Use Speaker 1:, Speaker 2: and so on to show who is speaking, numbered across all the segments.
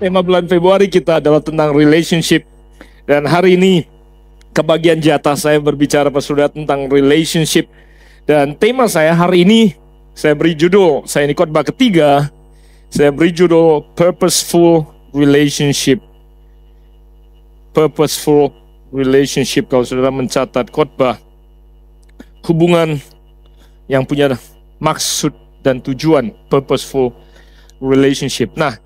Speaker 1: Tema bulan Februari kita adalah tentang relationship. Dan hari ini kebagian jatah saya berbicara pada saudara tentang relationship. Dan tema saya hari ini saya beri judul, saya ini khotbah ketiga, saya beri judul Purposeful Relationship. Purposeful Relationship. Kalau saudara mencatat khotbah, hubungan yang punya maksud dan tujuan, purposeful relationship. Nah,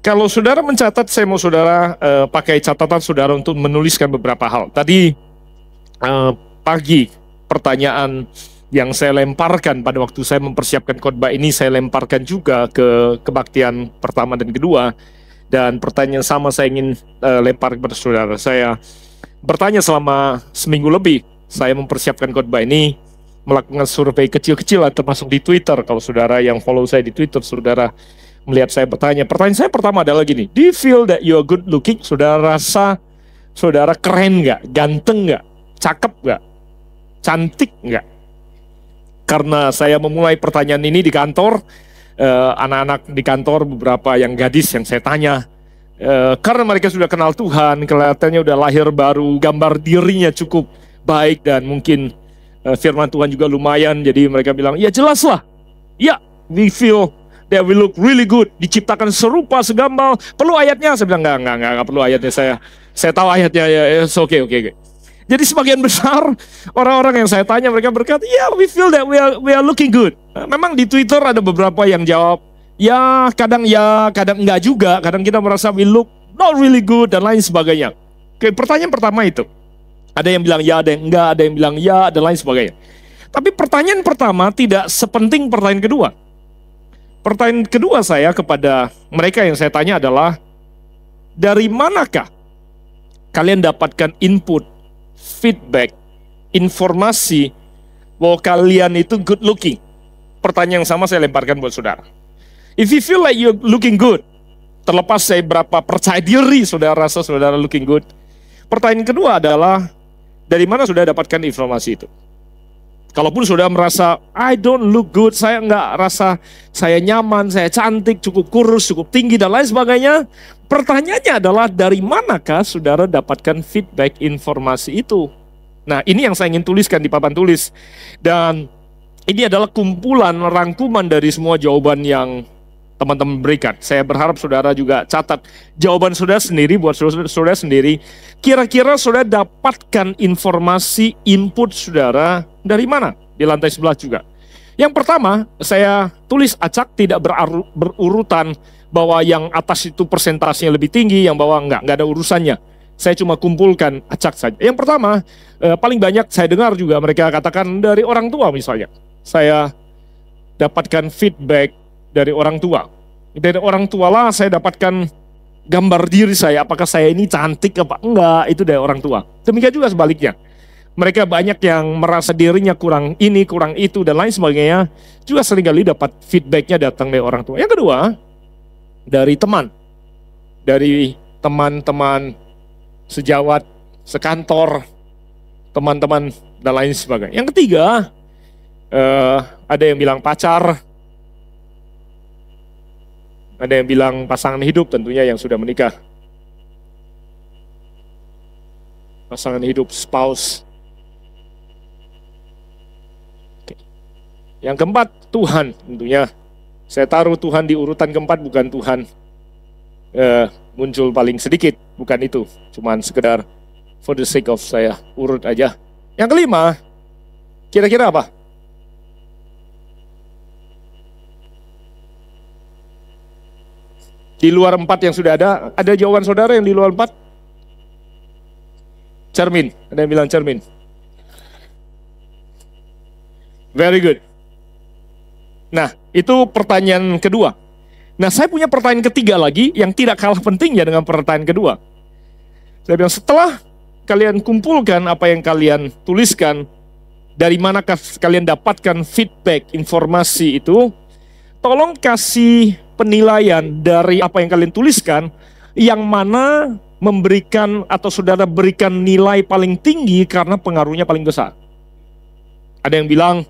Speaker 1: kalau saudara mencatat, saya mau saudara pakai catatan saudara untuk menuliskan beberapa hal. Tadi pagi pertanyaan yang saya lemparkan pada waktu saya mempersiapkan khotbah ini, saya lemparkan juga ke kebaktian pertama dan kedua. Dan pertanyaan sama saya ingin lempar kepada saudara. Saya bertanya selama seminggu lebih, saya mempersiapkan khotbah ini, melakukan survei kecil-kecilan termasuk di Twitter. Kalau saudara yang follow saya di Twitter, saudara melihat saya bertanya. Pertanyaan saya pertama adalah gini, do you feel that you are good looking? Saudara rasa saudara keren nggak? Ganteng nggak? Cakep nggak? Cantik nggak? Karena saya memulai pertanyaan ini di kantor, anak-anak di kantor, beberapa yang gadis yang saya tanya, karena mereka sudah kenal Tuhan, kelihatannya udah lahir baru, gambar dirinya cukup baik dan mungkin firman Tuhan juga lumayan, jadi mereka bilang, ya jelas lah, ya we feel that we look really good, diciptakan serupa, segambal. Perlu ayatnya? Saya bilang enggak perlu ayatnya, saya tahu ayatnya, ya oke. Jadi sebagian besar orang-orang yang saya tanya, mereka berkata, yeah, we feel that we are looking good. Memang di Twitter ada beberapa yang jawab, ya, kadang enggak juga, kadang kita merasa we look not really good dan lain sebagainya. Oke, pertanyaan pertama itu. Ada yang bilang ya, ada yang enggak, ada yang bilang ya, dan lain sebagainya. Tapi pertanyaan pertama tidak sepenting pertanyaan kedua. Pertanyaan kedua saya kepada mereka yang saya tanya adalah, dari manakah kalian dapatkan input, feedback, informasi bahwa kalian itu good looking? Pertanyaan yang sama saya lemparkan buat saudara. If you feel like you're looking good, terlepas saya berapa percaya diri saudara rasa saudara looking good, pertanyaan kedua adalah, dari mana saudara dapatkan informasi itu? Kalaupun saudara merasa, I don't look good, saya nggak rasa saya nyaman, saya cantik, cukup kurus, cukup tinggi, dan lain sebagainya. Pertanyaannya adalah, dari manakah saudara dapatkan feedback informasi itu? Nah, ini yang saya ingin tuliskan di papan tulis. Dan ini adalah kumpulan, rangkuman dari semua jawaban yang teman-teman berikan. Saya berharap saudara juga catat jawaban saudara sendiri, buat saudara sendiri. Kira-kira saudara dapatkan informasi, input saudara dari mana? Di lantai sebelah juga. Yang pertama, saya tulis acak, tidak berurutan bahwa yang atas itu persentasenya lebih tinggi, yang bawah enggak ada urusannya. Saya cuma kumpulkan acak saja. Yang pertama, paling banyak saya dengar juga mereka katakan dari orang tua misalnya. Saya dapatkan feedback dari orang tua. Dari orang tua lah saya dapatkan gambar diri saya, apakah saya ini cantik apa enggak, itu dari orang tua. Demikian juga sebaliknya. Mereka banyak yang merasa dirinya kurang ini, kurang itu, dan lain sebagainya. Juga seringkali dapat feedbacknya datang dari orang tua. Yang kedua, dari teman. Dari teman-teman sejawat, sekantor, teman-teman, dan lain sebagainya. Yang ketiga, ada yang bilang pacar, ada yang bilang pasangan hidup, tentunya yang sudah menikah. Pasangan hidup, spouse. Oke. Yang keempat, Tuhan, tentunya. Saya taruh Tuhan di urutan keempat, bukan Tuhan muncul paling sedikit, bukan itu. Cuman sekedar for the sake of saya urut aja. Yang kelima, kira-kira apa? Di luar 4 yang sudah ada jawaban saudara yang di luar 4? Cermin, ada yang bilang cermin. Very good. Nah, itu pertanyaan kedua. Nah, saya punya pertanyaan ketiga lagi yang tidak kalah pentingnya dengan pertanyaan kedua. Saya bilang, setelah kalian kumpulkan apa yang kalian tuliskan, dari manakah kalian dapatkan feedback, informasi itu, tolong kasih penilaian dari apa yang kalian tuliskan, yang mana memberikan atau saudara berikan nilai paling tinggi karena pengaruhnya paling besar. Ada yang bilang,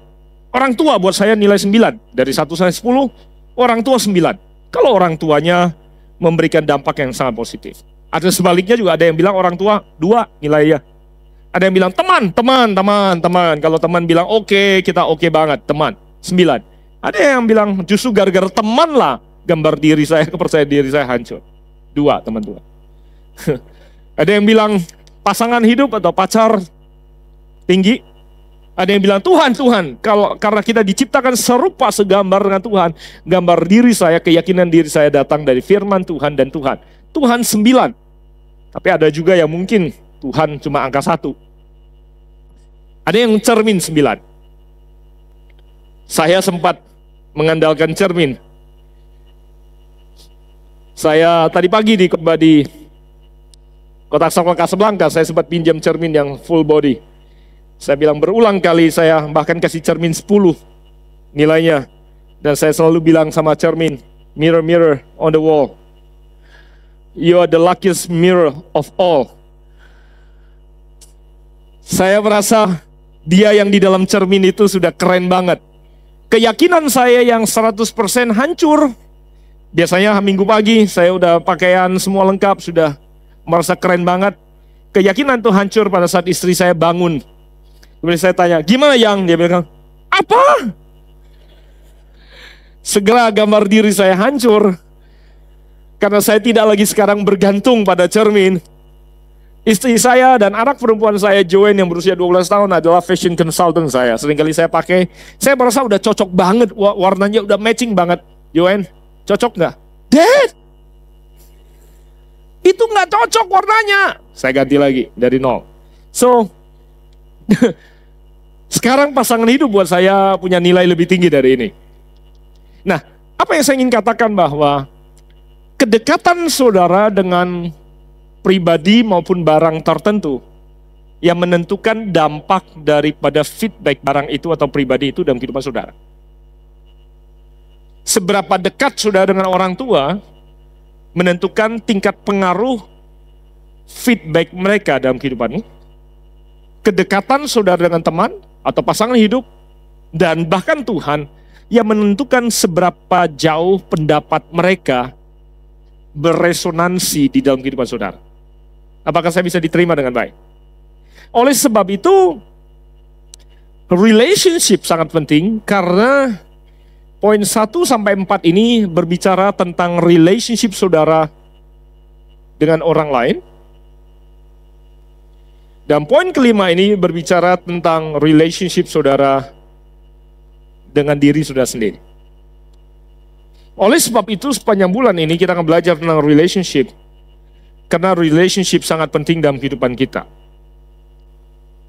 Speaker 1: orang tua buat saya nilai 9, dari 1 sampai 10, orang tua 9. Kalau orang tuanya memberikan dampak yang sangat positif. Ada sebaliknya juga, ada yang bilang orang tua 2 nilainya. Ada yang bilang teman. Kalau teman bilang oke, kita oke banget, teman 9. Ada yang bilang justru gara-gara teman lah gambar diri saya, kepercayaan diri saya hancur. 2 teman-teman. Ada yang bilang pasangan hidup atau pacar tinggi. Ada yang bilang Tuhan, karena kita diciptakan serupa segambar dengan Tuhan, gambar diri saya, keyakinan diri saya datang dari firman Tuhan dan Tuhan. Tuhan 9. Tapi ada juga yang mungkin Tuhan cuma angka 1. Ada yang cermin 9. Saya sempat mengandalkan cermin. Saya tadi pagi di Kota Casablanca, saya sempat pinjam cermin yang full body. Saya bilang berulang kali, saya bahkan kasih cermin 10 nilainya. Dan saya selalu bilang sama cermin, mirror, mirror on the wall, you are the luckiest mirror of all. Saya merasa dia yang di dalam cermin itu sudah keren banget. Keyakinan saya yang 100% hancur. Biasanya minggu pagi saya udah pakaian semua lengkap, sudah merasa keren banget. Keyakinan itu hancur pada saat istri saya bangun. Kemudian saya tanya, gimana yang? Dia bilang, apa? Segera gambar diri saya hancur. Karena saya tidak lagi sekarang bergantung pada cermin. Istri saya dan anak perempuan saya, Joanne yang berusia 12 tahun adalah fashion consultant saya. Seringkali saya pakai, saya merasa udah cocok banget, warnanya udah matching banget. Joanne, cocok gak? Dad, itu gak cocok warnanya. Saya ganti lagi dari nol. So, sekarang pasangan hidup buat saya punya nilai lebih tinggi dari ini. Nah, apa yang saya ingin katakan bahwa kedekatan saudara dengan pribadi maupun barang tertentu yang menentukan dampak daripada feedback barang itu atau pribadi itu dalam kehidupan saudara. Seberapa dekat saudara dengan orang tua menentukan tingkat pengaruh feedback mereka dalam kehidupanmu. Kedekatan saudara dengan teman atau pasangan hidup dan bahkan Tuhan yang menentukan seberapa jauh pendapat mereka beresonansi di dalam kehidupan saudara. Apakah saya bisa diterima dengan baik? Oleh sebab itu, relationship sangat penting karena poin 1 sampai 4 ini berbicara tentang relationship saudara dengan orang lain. Dan poin kelima ini berbicara tentang relationship saudara dengan diri saudara sendiri. Oleh sebab itu sepanjang bulan ini kita akan belajar tentang relationship. Karena relationship sangat penting dalam kehidupan kita.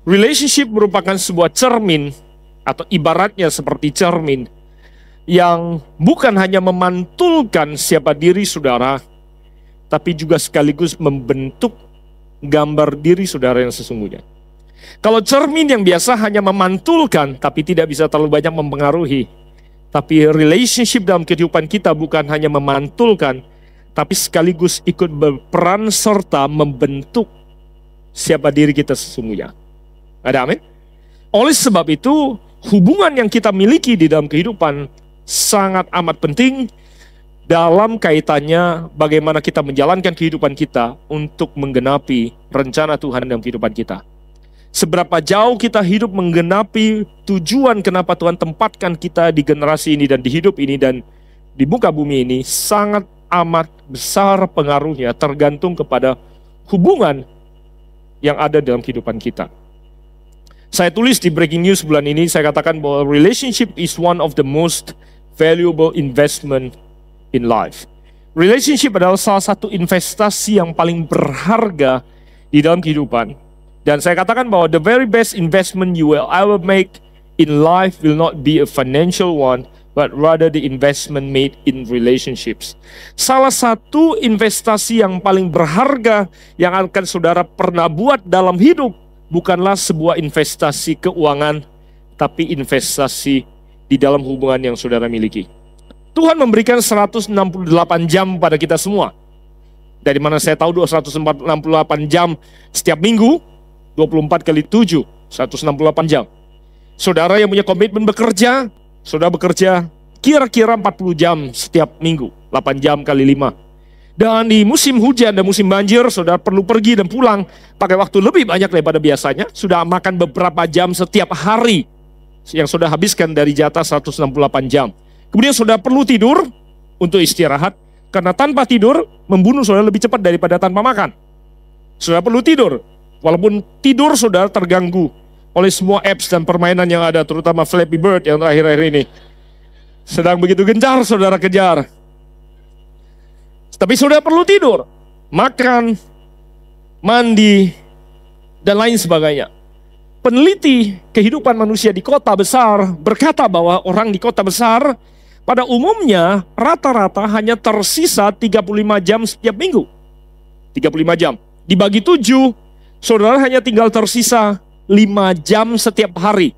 Speaker 1: Relationship merupakan sebuah cermin atau ibaratnya seperti cermin yang bukan hanya memantulkan siapa diri saudara, tapi juga sekaligus membentuk gambar diri saudara yang sesungguhnya. Kalau cermin yang biasa hanya memantulkan tapi tidak bisa terlalu banyak mempengaruhi, tapi relationship dalam kehidupan kita bukan hanya memantulkan, tapi sekaligus ikut berperan serta membentuk siapa diri kita sesungguhnya. Ada amin? Oleh sebab itu, hubungan yang kita miliki di dalam kehidupan sangat amat penting dalam kaitannya bagaimana kita menjalankan kehidupan kita untuk menggenapi rencana Tuhan dalam kehidupan kita. Seberapa jauh kita hidup menggenapi tujuan kenapa Tuhan tempatkan kita di generasi ini dan di hidup ini dan di muka bumi ini sangat amat besar pengaruhnya tergantung kepada hubungan yang ada dalam kehidupan kita. Saya tulis di Breaking News bulan ini, saya katakan bahwa relationship is one of the most valuable investment in life. Relationship adalah salah satu investasi yang paling berharga di dalam kehidupan. Dan saya katakan bahwa the very best investment you will ever make in life will not be a financial one, but rather the investment made in relationships. Salah satu investasi yang paling berharga yang akan saudara pernah buat dalam hidup bukanlah sebuah investasi keuangan, tapi investasi di dalam hubungan yang saudara miliki. Tuhan memberikan 168 jam pada kita semua. Dari mana saya tahu 268 jam setiap minggu, 24 kali 7, 168 jam. Saudara yang punya komitmen bekerja, saudara bekerja kira-kira 40 jam setiap minggu, 8 jam kali 5. Dan di musim hujan dan musim banjir, saudara perlu pergi dan pulang pakai waktu lebih banyak daripada biasanya. Sudah makan beberapa jam setiap hari yang sudah habiskan dari jatah 168 jam. Kemudian saudara perlu tidur untuk istirahat, karena tanpa tidur membunuh saudara lebih cepat daripada tanpa makan. Saudara perlu tidur, walaupun tidur saudara terganggu oleh semua apps dan permainan yang ada, terutama Flappy Bird yang akhir-akhir ini sedang begitu gencar saudara kejar. Tapi saudara perlu tidur, makan, mandi, dan lain sebagainya. Peneliti kehidupan manusia di kota besar berkata bahwa orang di kota besar pada umumnya rata-rata hanya tersisa 35 jam setiap minggu. 35 jam. Dibagi 7, saudara hanya tinggal tersisa 5 jam setiap hari.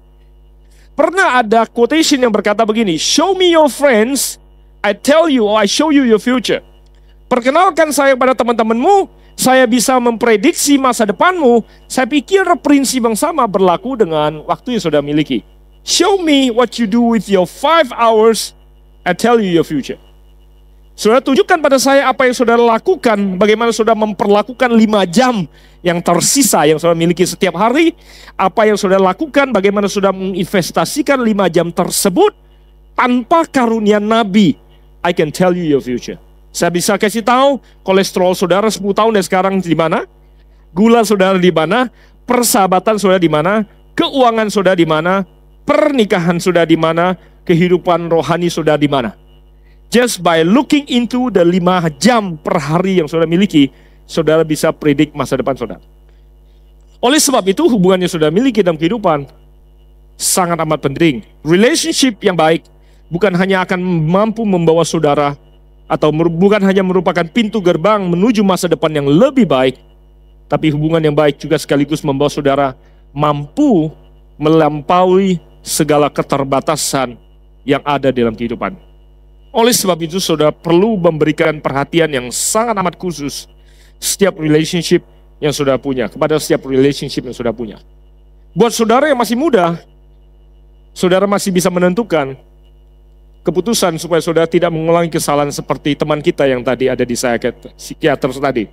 Speaker 1: Pernah ada quotation yang berkata begini, "Show me your friends, I tell you or I show you your future." Perkenalkan saya pada teman-temanmu, saya bisa memprediksi masa depanmu. Saya pikir prinsip yang sama berlaku dengan waktu yang saudara miliki. Show me what you do with your 5 hours, I tell you your future. Saudara tunjukkan pada saya apa yang saudara lakukan, bagaimana saudara memperlakukan 5 jam yang tersisa yang saudara miliki setiap hari, apa yang saudara lakukan, bagaimana saudara menginvestasikan 5 jam tersebut tanpa karunia Nabi. I can tell you your future. Saya bisa kasih tahu kolesterol saudara 10 tahun dari sekarang di mana, gula saudara di mana, persahabatan saudara di mana, keuangan saudara di mana, pernikahan saudara di mana, kehidupan rohani saudara di mana. Just by looking into the 5 jam per hari yang saudara miliki, saudara bisa predik masa depan saudara. Oleh sebab itu, hubungan yang saudara miliki dalam kehidupan sangat amat penting. Relationship yang baik bukan hanya akan mampu membawa saudara, atau bukan hanya merupakan pintu gerbang menuju masa depan yang lebih baik, tapi hubungan yang baik juga sekaligus membawa saudara mampu melampaui segala keterbatasan yang ada dalam kehidupan. Oleh sebab itu, saudara perlu memberikan perhatian yang sangat amat khusus setiap relationship yang saudara punya, kepada setiap relationship yang saudara punya. Buat saudara yang masih muda, saudara masih bisa menentukan keputusan supaya saudara tidak mengulangi kesalahan seperti teman kita yang tadi ada di psikiater tadi.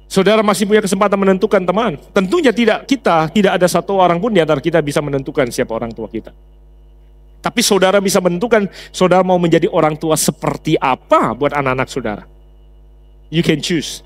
Speaker 1: Saudara masih punya kesempatan menentukan teman. Tentunya tidak ada satu orang pun di antara kita bisa menentukan siapa orang tua kita. Tapi saudara bisa menentukan saudara mau menjadi orang tua seperti apa buat anak-anak saudara. You can choose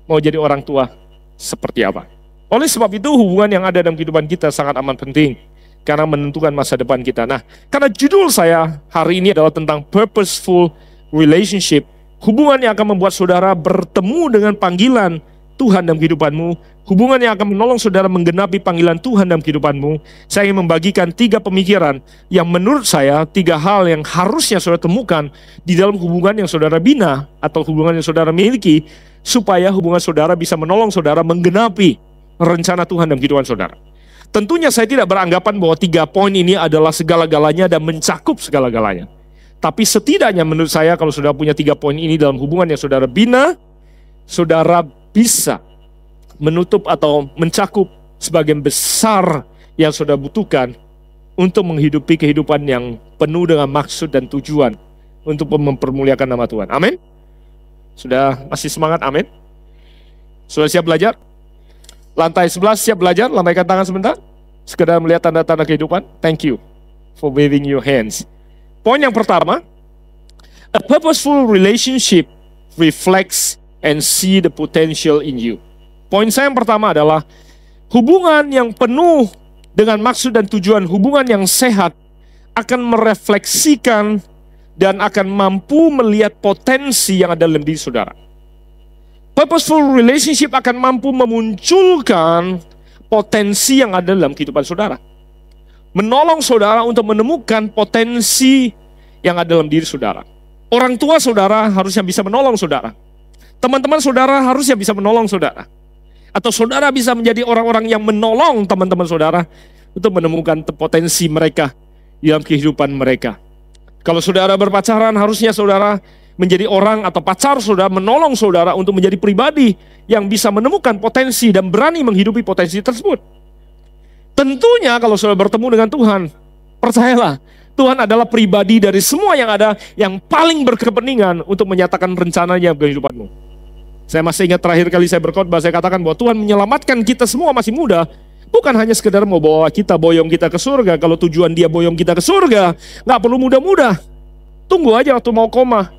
Speaker 1: mau jadi orang tua seperti apa. Oleh sebab itu, hubungan yang ada dalam kehidupan kita sangat amat penting, karena menentukan masa depan kita. Nah, karena judul saya hari ini adalah tentang purposeful relationship, hubungan yang akan membuat saudara bertemu dengan panggilan Tuhan dalam kehidupanmu, hubungan yang akan menolong saudara menggenapi panggilan Tuhan dalam kehidupanmu. Saya ingin membagikan 3 pemikiran yang menurut saya 3 hal yang harusnya saudara temukan di dalam hubungan yang saudara bina atau hubungan yang saudara miliki, supaya hubungan saudara bisa menolong saudara menggenapi rencana Tuhan dalam kehidupan saudara. Tentunya saya tidak beranggapan bahwa 3 poin ini adalah segala-galanya dan mencakup segala-galanya. Tapi setidaknya menurut saya, kalau saudara punya 3 poin ini dalam hubungan yang saudara bina, saudara bisa menutup atau mencakup sebagian besar yang saudara butuhkan untuk menghidupi kehidupan yang penuh dengan maksud dan tujuan untuk mempermuliakan nama Tuhan. Amin. Sudah masih semangat? Amin. Sudah siap belajar? Lantai 11 siap belajar? Lambaikan tangan sebentar. Sekedar melihat tanda-tanda kehidupan. Thank you for waving your hands. Poin yang pertama, a purposeful relationship reflects and see the potential in you. Poin saya yang pertama adalah hubungan yang penuh dengan maksud dan tujuan, hubungan yang sehat akan merefleksikan dan akan mampu melihat potensi yang ada dalam diri saudara. Purposeful relationship akan mampu memunculkan potensi yang ada dalam kehidupan saudara. Menolong saudara untuk menemukan potensi yang ada dalam diri saudara. Orang tua saudara harusnya bisa menolong saudara. Teman-teman saudara harusnya bisa menolong saudara. Atau saudara bisa menjadi orang-orang yang menolong teman-teman saudara untuk menemukan potensi mereka dalam kehidupan mereka. Kalau saudara berpacaran, harusnya saudara menjadi orang atau pacar saudara menolong saudara untuk menjadi pribadi yang bisa menemukan potensi dan berani menghidupi potensi tersebut. Tentunya kalau saudara bertemu dengan Tuhan, percayalah, Tuhan adalah pribadi dari semua yang ada, yang paling berkepentingan untuk menyatakan rencananya bagi kehidupanmu. Saya masih ingat terakhir kali saya berkhotbah, saya katakan bahwa Tuhan menyelamatkan kita semua masih muda, bukan hanya sekedar mau bawa kita, boyong kita ke surga. Kalau tujuan dia boyong kita ke surga, nggak perlu muda-muda. Tunggu aja waktu mau koma.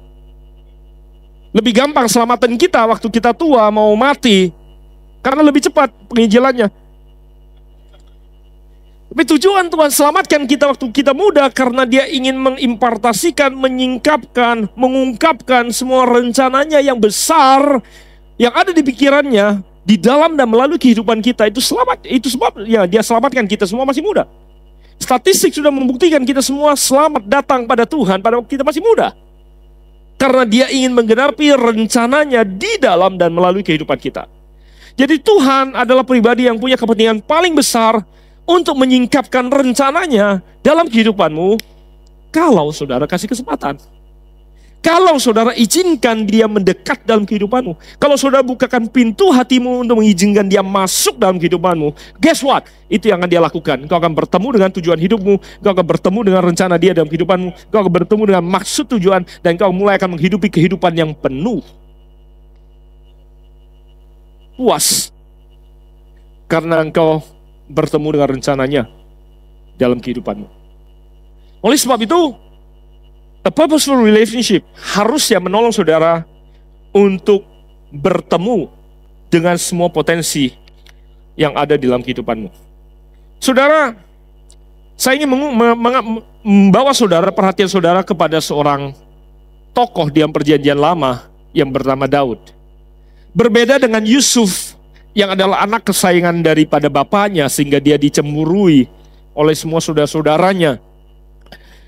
Speaker 1: Lebih gampang selamatan kita waktu kita tua mau mati, karena lebih cepat penginjilannya. Tapi tujuan Tuhan selamatkan kita waktu kita muda karena dia ingin mengimpartasikan, menyingkapkan, mengungkapkan semua rencananya yang besar yang ada di pikirannya di dalam dan melalui kehidupan kita. Itu selamat, itu sebab ya dia selamatkan kita semua masih muda. Statistik sudah membuktikan kita semua selamat datang pada Tuhan pada waktu kita masih muda. Karena dia ingin menggenapi rencananya di dalam dan melalui kehidupan kita. Jadi Tuhan adalah pribadi yang punya kepentingan paling besar untuk menyingkapkan rencananya dalam kehidupanmu kalau saudara kasih kesempatan. Kalau saudara izinkan dia mendekat dalam kehidupanmu. Kalau saudara bukakan pintu hatimu untuk mengizinkan dia masuk dalam kehidupanmu. Guess what? Itu yang akan dia lakukan. Kau akan bertemu dengan tujuan hidupmu. Kau akan bertemu dengan rencana dia dalam kehidupanmu. Kau akan bertemu dengan maksud tujuan. Dan kau mulai akan menghidupi kehidupan yang penuh. Puas. Karena engkau bertemu dengan rencananya dalam kehidupanmu. Oleh sebab itu, a purposeful relationship harusnya menolong saudara untuk bertemu dengan semua potensi yang ada di dalam kehidupanmu. Saudara, saya ingin membawa saudara, perhatian saudara kepada seorang tokoh di dalam perjanjian lama yang bernama Daud. Berbeda dengan Yusuf yang adalah anak kesayangan daripada bapaknya sehingga dia dicemburui oleh semua saudara-saudaranya.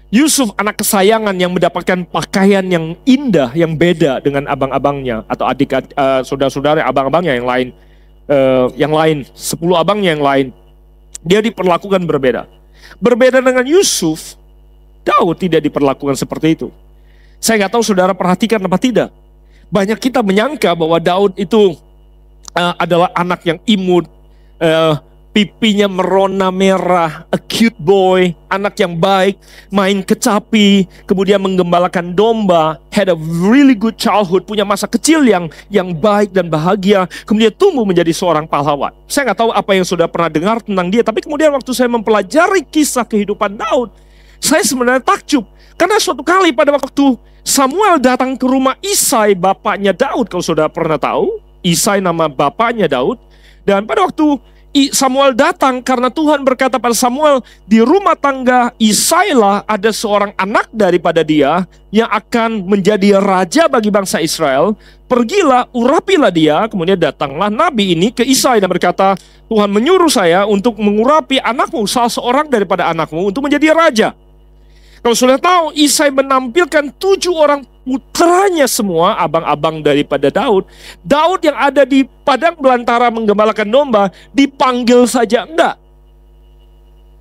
Speaker 1: Yusuf anak kesayangan yang mendapatkan pakaian yang indah, yang beda dengan abang-abangnya atau adik saudara-saudara abang-abangnya yang lain, 10 abangnya yang lain. Dia diperlakukan berbeda. Berbeda dengan Yusuf, Daud tidak diperlakukan seperti itu. Saya nggak tahu saudara perhatikan apa tidak. Banyak kita menyangka bahwa Daud itu adalah anak yang imut, pipinya merona merah, a cute boy, anak yang baik, main kecapi, kemudian menggembalakan domba, had a really good childhood, punya masa kecil yang baik dan bahagia, kemudian tumbuh menjadi seorang pahlawan. Saya nggak tahu apa yang sudah pernah dengar tentang dia, tapi kemudian waktu saya mempelajari kisah kehidupan Daud, saya sebenarnya takjub. Karena suatu kali pada waktu Samuel datang ke rumah Isai, bapaknya Daud, kalau saudara pernah tahu, Isai nama bapaknya Daud. Dan pada waktu Samuel datang, karena Tuhan berkata pada Samuel, di rumah tangga Isai lah ada seorang anak daripada dia yang akan menjadi raja bagi bangsa Israel. Pergilah, urapilah dia. Kemudian datanglah nabi ini ke Isai dan berkata, Tuhan menyuruh saya untuk mengurapi anakmu, salah seorang daripada anakmu, untuk menjadi raja. Kalau sudah tahu, Isai menampilkan 7 orang putranya semua, abang-abang daripada Daud. Daud yang ada di padang belantara menggembalakan domba, dipanggil saja enggak.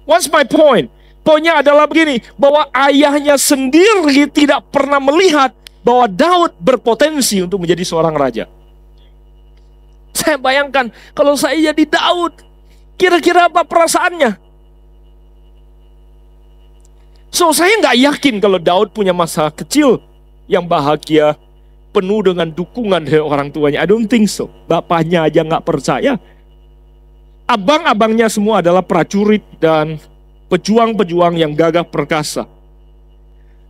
Speaker 1: What's my point? Poinnya adalah begini, bahwa ayahnya sendiri tidak pernah melihat bahwa Daud berpotensi untuk menjadi seorang raja. Saya bayangkan, kalau saya jadi Daud, kira-kira apa perasaannya? So, saya nggak yakin kalau Daud punya masa kecil yang bahagia, penuh dengan dukungan dari orang tuanya. I don't think so. Bapaknya aja nggak percaya. Abang-abangnya semua adalah prajurit dan pejuang-pejuang yang gagah perkasa.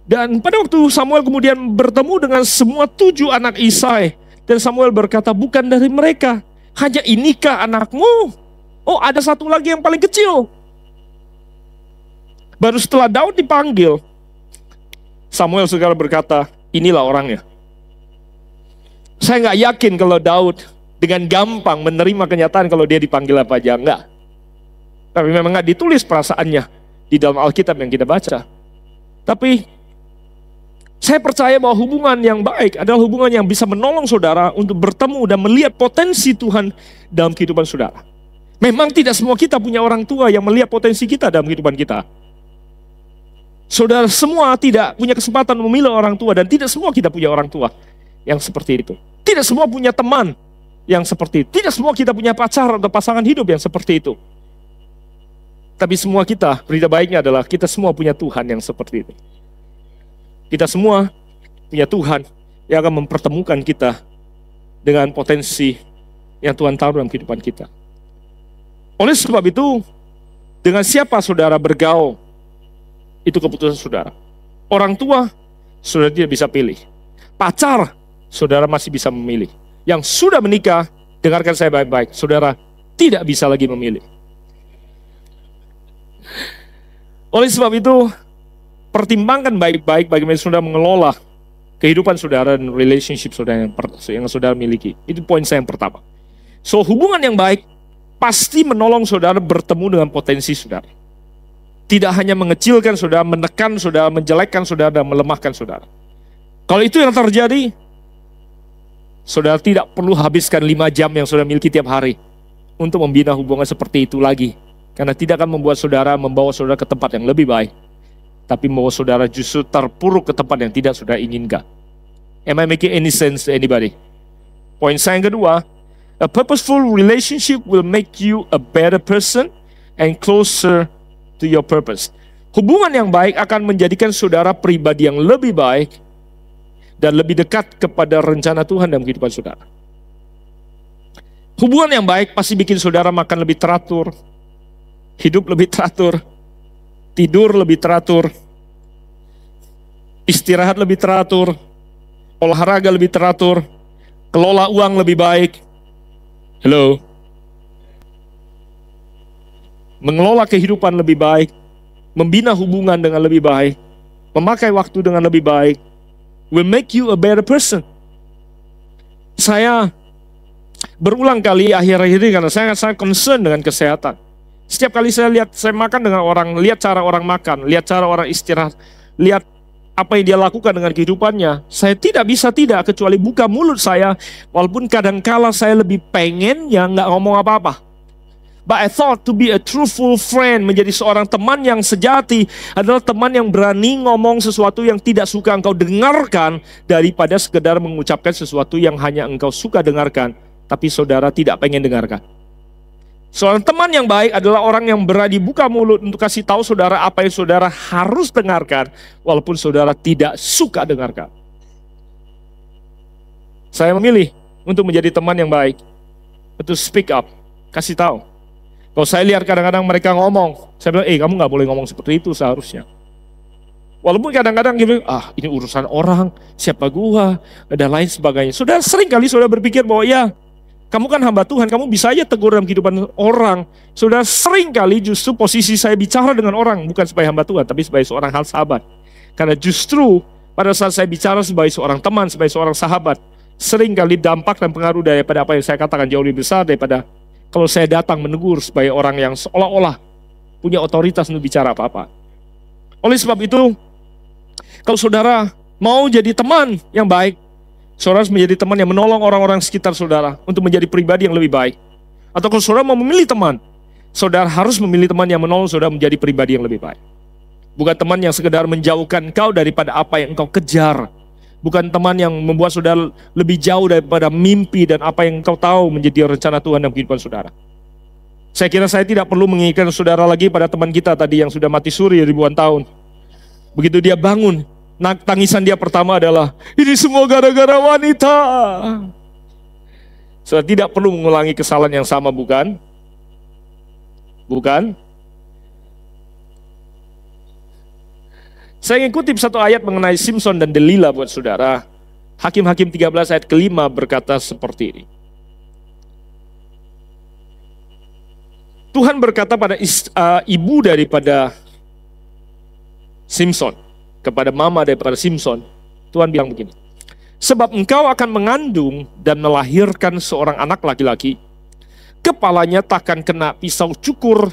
Speaker 1: Dan pada waktu Samuel kemudian bertemu dengan semua 7 anak Isai, dan Samuel berkata, bukan dari mereka, hanya inikah anakmu? Oh, ada satu lagi yang paling kecil. Baru setelah Daud dipanggil, Samuel segera berkata, inilah orangnya. Saya nggak yakin kalau Daud dengan gampang menerima kenyataan kalau dia dipanggil apa aja, enggak. Tapi memang nggak ditulis perasaannya di dalam Alkitab yang kita baca. Tapi saya percaya bahwa hubungan yang baik adalah hubungan yang bisa menolong saudara untuk bertemu dan melihat potensi Tuhan dalam kehidupan saudara. Memang tidak semua kita punya orang tua yang melihat potensi kita dalam kehidupan kita. Saudara semua tidak punya kesempatan memilih orang tua, dan tidak semua kita punya orang tua yang seperti itu. Tidak semua punya teman yang seperti itu. Tidak semua kita punya pacar atau pasangan hidup yang seperti itu. Tapi semua kita, berita baiknya adalah kita semua punya Tuhan yang seperti itu. Kita semua punya Tuhan yang akan mempertemukan kita dengan potensi yang Tuhan taruh dalam kehidupan kita. Oleh sebab itu, dengan siapa saudara bergaul, itu keputusan saudara. Orang tua, saudara tidak bisa pilih. Pacar, saudara masih bisa memilih. Yang sudah menikah, dengarkan saya baik-baik, saudara tidak bisa lagi memilih. Oleh sebab itu, pertimbangkan baik-baik bagaimana saudara mengelola kehidupan saudara dan relationship saudara yang saudara miliki. Itu poin saya yang pertama. So, hubungan yang baik pasti menolong saudara bertemu dengan potensi saudara. Tidak hanya mengecilkan saudara, menekan saudara, menjelekkan saudara, dan melemahkan saudara. Kalau itu yang terjadi, saudara tidak perlu habiskan 5 jam yang saudara miliki tiap hari untuk membina hubungan seperti itu lagi. Karena tidak akan membawa saudara ke tempat yang lebih baik, tapi membawa saudara justru terpuruk ke tempat yang tidak saudara inginkan. Am I making any sense to anybody? Poin saya yang kedua, a purposeful relationship will make you a better person and closer to your purpose. Hubungan yang baik akan menjadikan saudara pribadi yang lebih baik dan lebih dekat kepada rencana Tuhan dalam kehidupan saudara. Hubungan yang baik pasti bikin saudara makan lebih teratur, hidup lebih teratur, tidur lebih teratur, istirahat lebih teratur, olahraga lebih teratur, kelola uang lebih baik. Hello. Mengelola kehidupan lebih baik, membina hubungan dengan lebih baik, memakai waktu dengan lebih baik, will make you a better person. Saya berulang kali akhir-akhir ini karena saya sangat concern dengan kesehatan. Setiap kali saya makan dengan orang, lihat cara orang makan, lihat cara orang istirahat, lihat apa yang dia lakukan dengan kehidupannya, saya tidak bisa kecuali buka mulut saya, walaupun kadangkala saya lebih pengen ya nggak ngomong apa-apa. But I thought to be a truthful friend, menjadi seorang teman yang sejati adalah teman yang berani ngomong sesuatu yang tidak suka engkau dengarkan, daripada sekedar mengucapkan sesuatu yang hanya engkau suka dengarkan, tapi saudara tidak pengen dengarkan. Seorang teman yang baik adalah orang yang berani buka mulut untuk kasih tahu saudara apa yang saudara harus dengarkan, walaupun saudara tidak suka dengarkan. Saya memilih untuk menjadi teman yang baik, untuk speak up, kasih tahu. Kalau saya lihat kadang-kadang mereka ngomong, saya bilang, kamu gak boleh ngomong seperti itu seharusnya. Walaupun kadang-kadang gitu, ini urusan orang, siapa gua, dan lain sebagainya. Sudah sering kali saudara berpikir bahwa ya, kamu kan hamba Tuhan, kamu bisa aja tegur dalam kehidupan orang. Sudah sering kali justru posisi saya bicara dengan orang, bukan sebagai hamba Tuhan, tapi sebagai seorang hal sahabat. Karena justru pada saat saya bicara sebagai seorang teman, sebagai seorang sahabat, sering kali dampak dan pengaruh daripada apa yang saya katakan jauh lebih besar daripada kalau saya datang menegur sebagai orang yang seolah-olah punya otoritas untuk bicara apa-apa. Oleh sebab itu, kalau saudara mau jadi teman yang baik, saudara harus menjadi teman yang menolong orang-orang sekitar saudara untuk menjadi pribadi yang lebih baik. Atau kalau saudara mau memilih teman, saudara harus memilih teman yang menolong saudara menjadi pribadi yang lebih baik. Bukan teman yang sekedar menjauhkan engkau daripada apa yang engkau kejar. Bukan teman yang membuat saudara lebih jauh daripada mimpi dan apa yang engkau tahu menjadi rencana Tuhan dalam kehidupan saudara. Saya kira saya tidak perlu mengingatkan saudara lagi pada teman kita tadi yang sudah mati suri ribuan tahun. Begitu dia bangun, tangisan dia pertama adalah, ini semua gara-gara wanita. Saudara tidak perlu mengulangi kesalahan yang sama, bukan? Bukan? Saya ingin kutip satu ayat mengenai Simson dan Delila buat saudara. Hakim-Hakim 13 ayat ke-5 berkata seperti ini. Tuhan berkata pada ibu daripada Simson, kepada mama daripada Simson, Tuhan bilang begini, sebab engkau akan mengandung dan melahirkan seorang anak laki-laki, kepalanya takkan kena pisau cukur,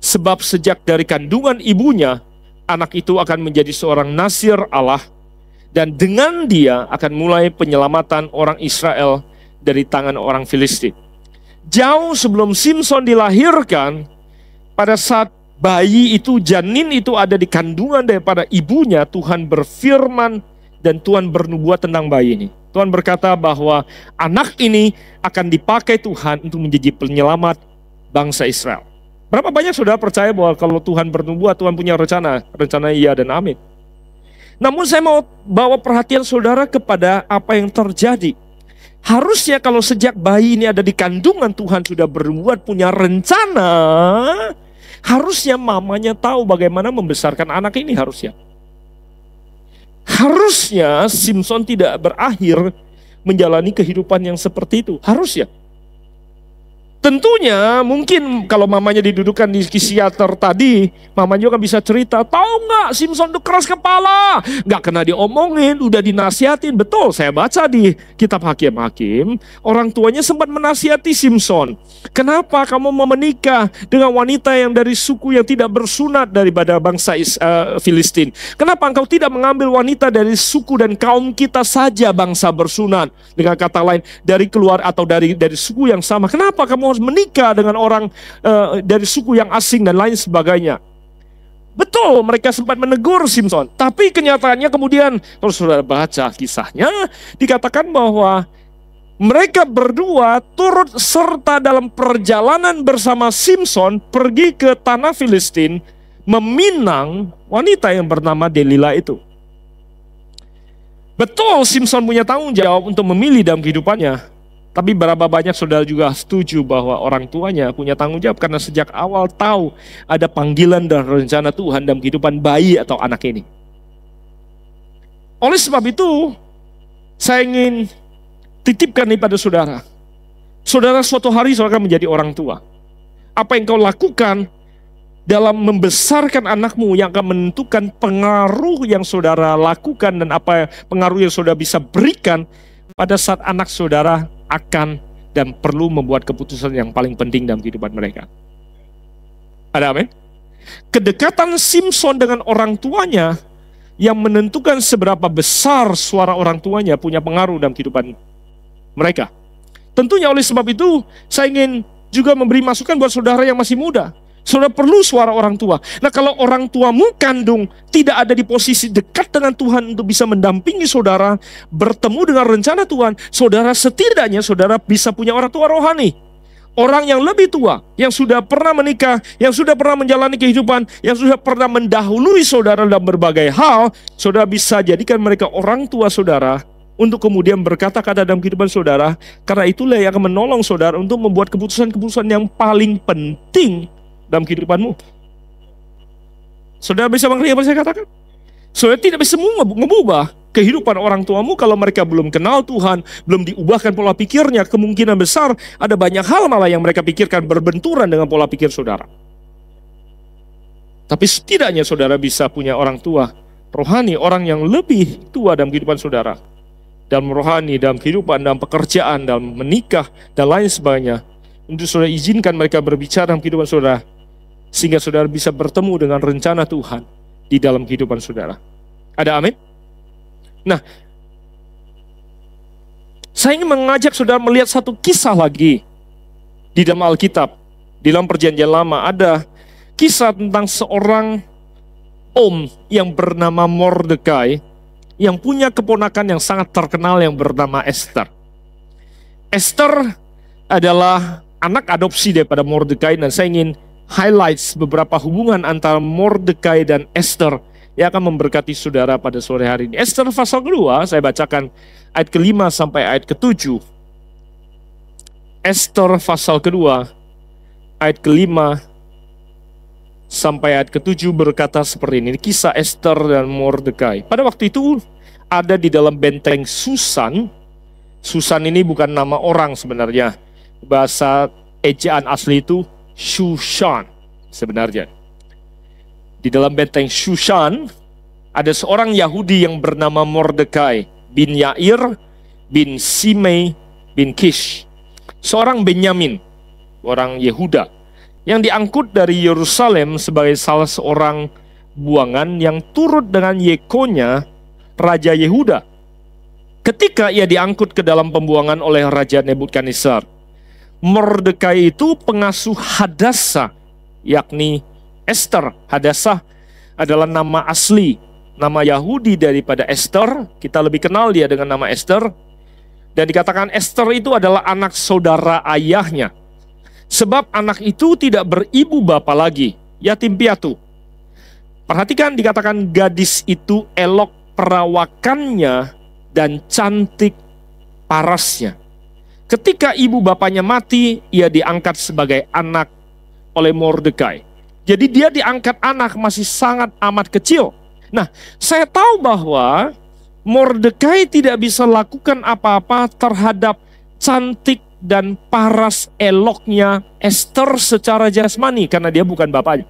Speaker 1: sebab sejak dari kandungan ibunya, anak itu akan menjadi seorang nasir Allah, dan dengan dia akan mulai penyelamatan orang Israel dari tangan orang Filistin. Jauh sebelum Simson dilahirkan, pada saat bayi itu, janin itu ada di kandungan daripada ibunya, Tuhan berfirman dan Tuhan bernubuat tentang bayi ini. Tuhan berkata bahwa anak ini akan dipakai Tuhan untuk menjadi penyelamat bangsa Israel. Berapa banyak saudara percaya bahwa kalau Tuhan bernubuat, Tuhan punya rencana iya dan amin. Namun saya mau bawa perhatian saudara kepada apa yang terjadi. Harusnya kalau sejak bayi ini ada di kandungan, Tuhan sudah berbuat punya rencana. Harusnya mamanya tahu bagaimana membesarkan anak ini harusnya. Harusnya Simpson tidak berakhir menjalani kehidupan yang seperti itu. Harusnya. Tentunya mungkin kalau mamanya didudukan di psikiater tadi, mamanya juga bisa cerita, tahu nggak Simpson itu keras kepala, nggak kena diomongin, udah dinasihatin. Betul, saya baca di kitab Hakim-Hakim, orang tuanya sempat menasihati Simpson. Kenapa kamu mau menikah dengan wanita yang dari suku yang tidak bersunat daripada bangsa Filistin? Kenapa engkau tidak mengambil wanita dari suku dan kaum kita saja bangsa bersunat? Dengan kata lain, dari keluar atau dari suku yang sama. Kenapa kamu harus menikah dengan orang dari suku yang asing dan lain sebagainya? Betul, mereka sempat menegur Simpson. Tapi kenyataannya kemudian, kalau saudara baca kisahnya, dikatakan bahwa mereka berdua turut serta dalam perjalanan bersama Simpson pergi ke tanah Filistin, meminang wanita yang bernama Delila itu. Betul, Simpson punya tanggung jawab untuk memilih dalam kehidupannya. Tapi berapa banyak saudara juga setuju bahwa orang tuanya punya tanggung jawab karena sejak awal tahu ada panggilan dan rencana Tuhan dalam kehidupan bayi atau anak ini. Oleh sebab itu, saya ingin titipkan ini pada saudara. Saudara suatu hari saudara akan menjadi orang tua. Apa yang kau lakukan dalam membesarkan anakmu yang akan menentukan pengaruh yang saudara lakukan dan apa pengaruh yang saudara bisa berikan pada saat anak saudara akan dan perlu membuat keputusan yang paling penting dalam kehidupan mereka. Ada amin? Kedekatan Simpson dengan orang tuanya yang menentukan seberapa besar suara orang tuanya punya pengaruh dalam kehidupan mereka. Tentunya oleh sebab itu saya ingin juga memberi masukan buat saudara yang masih muda. Saudara perlu suara orang tua. Nah, kalau orang tuamu kandung tidak ada di posisi dekat dengan Tuhan untuk bisa mendampingi saudara bertemu dengan rencana Tuhan, saudara setidaknya saudara bisa punya orang tua rohani. Orang yang lebih tua, yang sudah pernah menikah, yang sudah pernah menjalani kehidupan, yang sudah pernah mendahului saudara dalam berbagai hal, saudara bisa jadikan mereka orang tua saudara untuk kemudian berkata-kata dalam kehidupan saudara. Karena itulah yang akan menolong saudara untuk membuat keputusan-keputusan yang paling penting dalam kehidupanmu. Saudara bisa mengerti apa saya katakan? Saudara tidak bisa mengubah kehidupan orang tuamu kalau mereka belum kenal Tuhan, belum diubahkan pola pikirnya. Kemungkinan besar ada banyak hal malah yang mereka pikirkan berbenturan dengan pola pikir saudara. Tapi setidaknya saudara bisa punya orang tua rohani, orang yang lebih tua dalam kehidupan saudara, dalam rohani, dalam kehidupan, dalam pekerjaan, dalam menikah, dan lain sebagainya. Untuk saudara izinkan mereka berbicara dalam kehidupan saudara, sehingga saudara bisa bertemu dengan rencana Tuhan di dalam kehidupan saudara. Ada amin? Nah, saya ingin mengajak saudara melihat satu kisah lagi di dalam Alkitab. Di dalam Perjanjian Lama ada kisah tentang seorang om yang bernama Mordekai yang punya keponakan yang sangat terkenal yang bernama Esther. Esther adalah anak adopsi daripada Mordekai, dan saya ingin highlights beberapa hubungan antara Mordekai dan Esther yang akan memberkati saudara pada sore hari ini. Esther pasal kedua, saya bacakan ayat ke-5 sampai ayat ke-7. Esther pasal kedua, ayat ke-5 sampai ayat ke-7 berkata seperti ini. Kisah Esther dan Mordekai. Pada waktu itu ada di dalam benteng Susan. Susan ini bukan nama orang sebenarnya. Bahasa ejaan asli itu Shushan sebenarnya. Di dalam benteng Shushan ada seorang Yahudi yang bernama Mordekai bin Yair bin Simei bin Kish, seorang Benyamin, orang Yehuda, yang diangkut dari Yerusalem sebagai salah seorang buangan yang turut dengan Yekonya, Raja Yehuda. Ketika ia diangkut ke dalam pembuangan oleh Raja Nebukadnezar, Mordekai itu pengasuh Hadassah, yakni Esther. Hadassah adalah nama asli, nama Yahudi daripada Esther. Kita lebih kenal dia dengan nama Esther. Dan dikatakan Esther itu adalah anak saudara ayahnya. Sebab anak itu tidak beribu bapa lagi, yatim piatu. Perhatikan, dikatakan gadis itu elok perawakannya dan cantik parasnya. Ketika ibu bapaknya mati, ia diangkat sebagai anak oleh Mordekai. Jadi dia diangkat anak masih sangat amat kecil. Nah, saya tahu bahwa Mordekai tidak bisa lakukan apa-apa terhadap cantik dan paras eloknya Esther secara jasmani karena dia bukan bapaknya.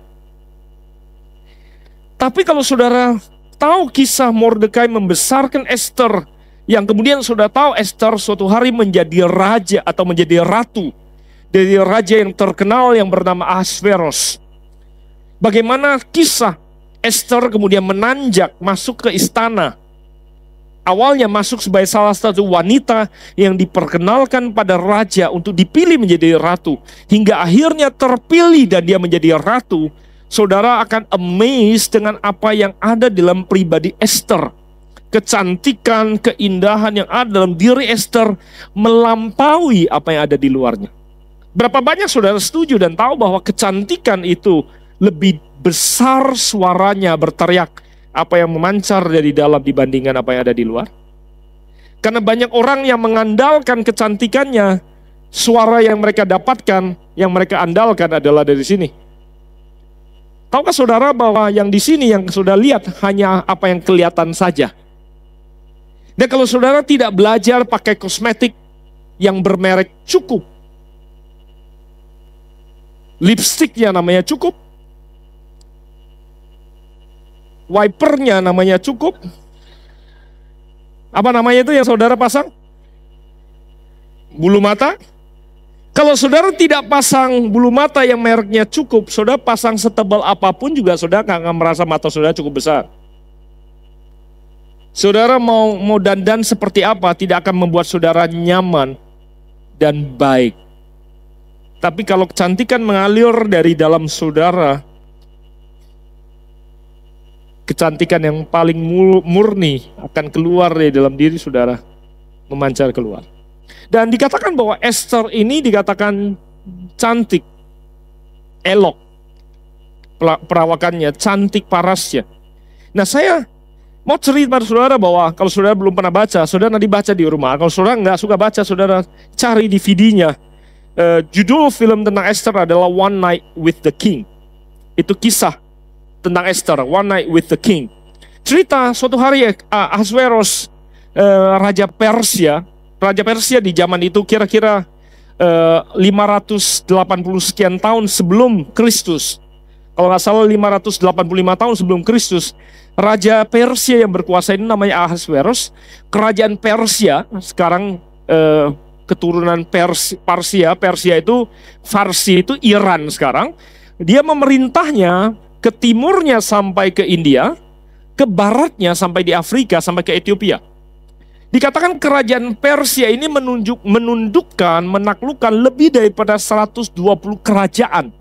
Speaker 1: Tapi kalau saudara tahu kisah Mordekai membesarkan Esther, yang kemudian saudara tahu Esther suatu hari menjadi raja atau menjadi ratu dari raja yang terkenal yang bernama Ahasveros. Bagaimana kisah Esther kemudian menanjak masuk ke istana. Awalnya masuk sebagai salah satu wanita yang diperkenalkan pada raja untuk dipilih menjadi ratu. Hingga akhirnya terpilih dan dia menjadi ratu. Saudara akan amazed dengan apa yang ada dalam pribadi Esther. Kecantikan, keindahan yang ada dalam diri Esther melampaui apa yang ada di luarnya. Berapa banyak saudara setuju dan tahu bahwa kecantikan itu lebih besar suaranya berteriak apa yang memancar dari dalam dibandingkan apa yang ada di luar? Karena banyak orang yang mengandalkan kecantikannya, suara yang mereka dapatkan, yang mereka andalkan adalah dari sini. Tahukah saudara bahwa yang di sini yang saudara lihat hanya apa yang kelihatan saja? Dan kalau saudara tidak belajar pakai kosmetik yang bermerek cukup, lipstiknya namanya cukup, wipernya namanya cukup, apa namanya itu yang saudara pasang? Bulu mata. Kalau saudara tidak pasang bulu mata yang mereknya cukup, saudara pasang setebal apapun juga saudara nggak merasa mata saudara cukup besar. Saudara mau dandan seperti apa tidak akan membuat saudara nyaman dan baik. Tapi kalau kecantikan mengalir dari dalam saudara, kecantikan yang paling murni akan keluar dari dalam diri saudara, memancar keluar. Dan dikatakan bahwa Esther ini dikatakan cantik, elok perawakannya, cantik parasnya. Nah, saya mau cerita pada saudara bahwa kalau saudara belum pernah baca, saudara nanti baca di rumah. Kalau saudara nggak suka baca, saudara cari DVD-nya. Judul film tentang Esther adalah One Night with the King. Itu kisah tentang Esther, One Night with the King. Cerita suatu hari Ahasveros, Raja Persia di zaman itu kira-kira 580 sekian tahun sebelum Kristus. Kalau nggak salah 585 tahun sebelum Kristus, Raja Persia yang berkuasa ini namanya Ahasveros. Kerajaan Persia, sekarang keturunan Persia itu Farsi itu Iran sekarang. Dia memerintahnya ke timurnya sampai ke India, ke baratnya sampai di Afrika, sampai ke Ethiopia. Dikatakan kerajaan Persia ini menundukkan, menaklukkan lebih daripada 120 kerajaan.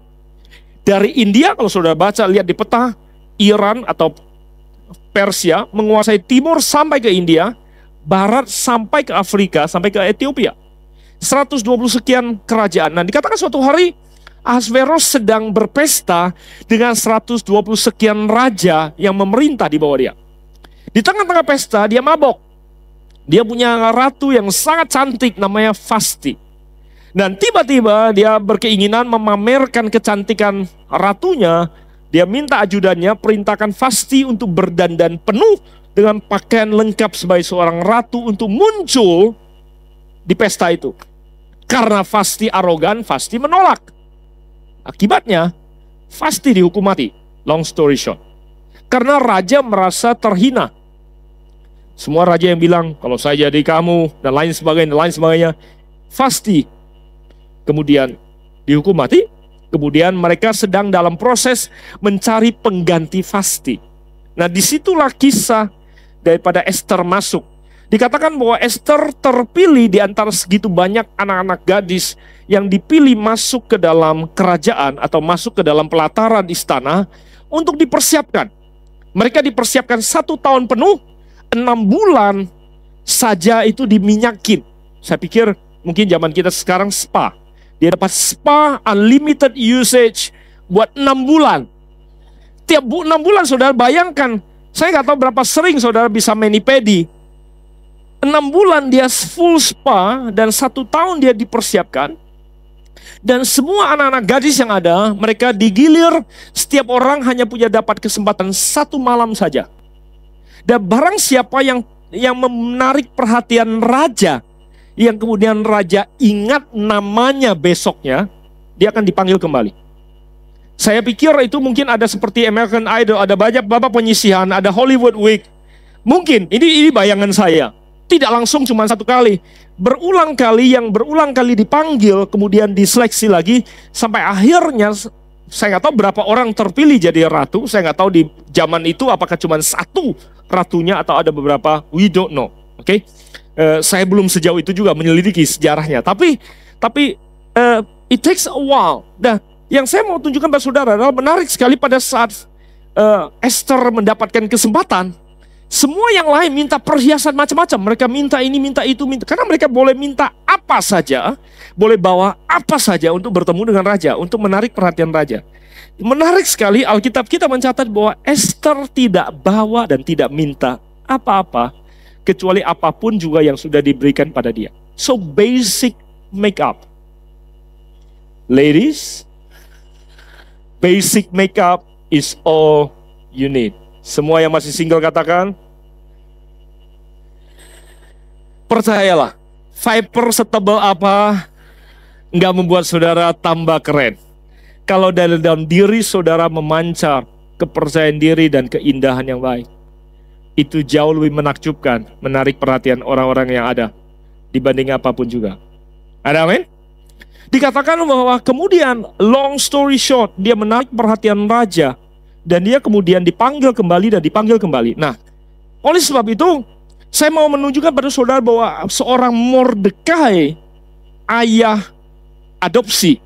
Speaker 1: Dari India, kalau saudara baca, lihat di peta, Iran atau Persia menguasai timur sampai ke India, barat sampai ke Afrika, sampai ke Ethiopia. 120 sekian kerajaan. Nah, dikatakan suatu hari Ahasveros sedang berpesta dengan 120 sekian raja yang memerintah di bawah dia. Di tengah-tengah pesta, dia mabok. Dia punya ratu yang sangat cantik namanya Vasti. Dan tiba-tiba dia berkeinginan memamerkan kecantikan ratunya. Dia minta ajudannya perintahkan Vasti untuk berdandan penuh dengan pakaian lengkap sebagai seorang ratu untuk muncul di pesta itu. Karena Vasti arogan, Vasti menolak. Akibatnya Vasti dihukum mati. Long story short. Karena raja merasa terhina. Semua raja yang bilang, kalau saya jadi kamu, dan lain sebagainya, Vasti kemudian dihukum mati. Kemudian mereka sedang dalam proses mencari pengganti Vasti. Nah, disitulah kisah daripada Esther masuk. Dikatakan bahwa Esther terpilih di antara segitu banyak anak-anak gadis yang dipilih masuk ke dalam kerajaan atau masuk ke dalam pelataran istana untuk dipersiapkan. Mereka dipersiapkan 1 tahun penuh, 6 bulan saja itu diminyakin. Saya pikir mungkin zaman kita sekarang spa. Dia dapat spa, unlimited usage buat 6 bulan. Tiap 6 bulan saudara bayangkan, saya nggak tahu berapa sering saudara bisa mani-pedi. 6 bulan dia full spa dan 1 tahun dia dipersiapkan. Dan semua anak-anak gadis yang ada, mereka digilir, setiap orang hanya punya dapat kesempatan 1 malam saja. Dan barang siapa yang menarik perhatian raja, yang kemudian raja ingat namanya besoknya, dia akan dipanggil kembali. Saya pikir itu mungkin ada seperti American Idol, ada banyak babak penyisihan, ada Hollywood Week. Mungkin, ini bayangan saya. Tidak langsung cuma 1 kali. Berulang kali dipanggil, kemudian diseleksi lagi, sampai akhirnya, saya nggak tahu berapa orang terpilih jadi ratu, saya nggak tahu di zaman itu apakah cuma 1 ratunya atau ada beberapa, we don't know. Oke? Saya belum sejauh itu juga menyelidiki sejarahnya, tapi it takes a while. Nah, yang saya mau tunjukkan pada saudara adalah menarik sekali pada saat Esther mendapatkan kesempatan, semua yang lain minta perhiasan macam-macam. Mereka minta ini, minta itu, karena mereka boleh minta apa saja, boleh bawa apa saja untuk bertemu dengan raja, untuk menarik perhatian raja. Menarik sekali, Alkitab kita mencatat bahwa Esther tidak bawa dan tidak minta apa-apa, kecuali apapun juga yang sudah diberikan pada dia. So basic makeup. Ladies, basic makeup is all you need. Semua yang masih single katakan, percayalah, Viper setebal apa nggak membuat saudara tambah keren. Kalau dari dalam diri saudara memancar kepercayaan diri dan keindahan yang baik, itu jauh lebih menakjubkan, menarik perhatian orang-orang yang ada dibanding apapun juga. Ada amin? Dikatakan bahwa kemudian long story short, dia menarik perhatian raja dan dia kemudian dipanggil kembali dan dipanggil kembali. Nah, oleh sebab itu saya mau menunjukkan pada saudara bahwa seorang Mordekai, ayah adopsi,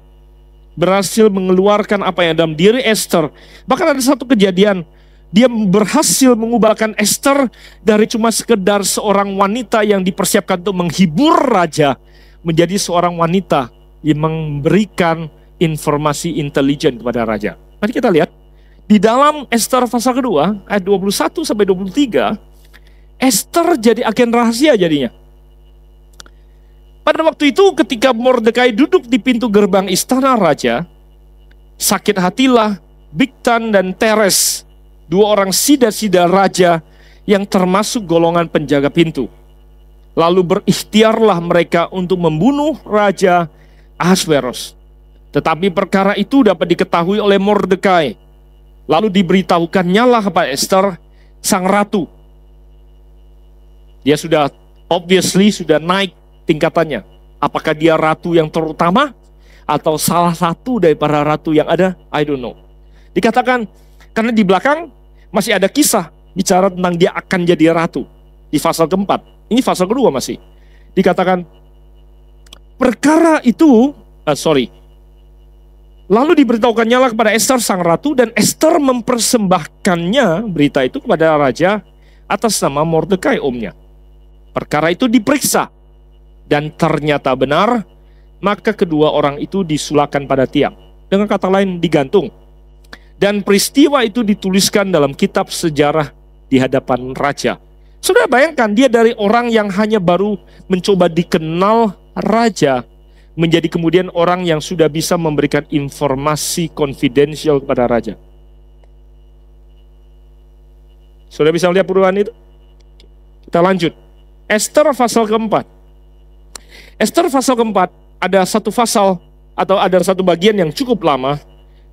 Speaker 1: berhasil mengeluarkan apa yang dalam diri Esther. Bahkan ada satu kejadian, dia berhasil mengubahkan Esther dari cuma sekedar seorang wanita yang dipersiapkan untuk menghibur raja, menjadi seorang wanita yang memberikan informasi intelijen kepada raja. Mari kita lihat, di dalam Esther pasal kedua, ayat 21 sampai 23, Esther jadi agen rahasia jadinya. Pada waktu itu ketika Mordekai duduk di pintu gerbang istana raja, sakit hatilah Bigtan dan Teres, 2 orang sida-sida raja yang termasuk golongan penjaga pintu. Lalu berikhtiarlah mereka untuk membunuh Raja Ahasveros. Tetapi perkara itu dapat diketahui oleh Mordekai. Lalu diberitahukannya kepada Esther, sang ratu. Dia sudah naik tingkatannya. Apakah dia ratu yang terutama atau salah satu daripada ratu yang ada? I don't know. Dikatakan, karena di belakang masih ada kisah bicara tentang dia akan jadi ratu. Di pasal keempat, ini pasal kedua masih. Dikatakan, perkara itu, lalu diberitahukannya kepada Esther sang ratu, dan Esther mempersembahkannya berita itu kepada raja atas nama Mordekai omnya. Perkara itu diperiksa dan ternyata benar, maka kedua orang itu disulahkan pada tiang. Dengan kata lain, digantung. Dan peristiwa itu dituliskan dalam kitab sejarah di hadapan raja. Saudara bayangkan, dia dari orang yang hanya baru mencoba dikenal raja, menjadi kemudian orang yang sudah bisa memberikan informasi konfidensial kepada raja. Sudah bisa melihat perubahan itu? Kita lanjut. Esther pasal keempat. Esther pasal keempat, ada satu pasal atau ada satu bagian yang cukup lama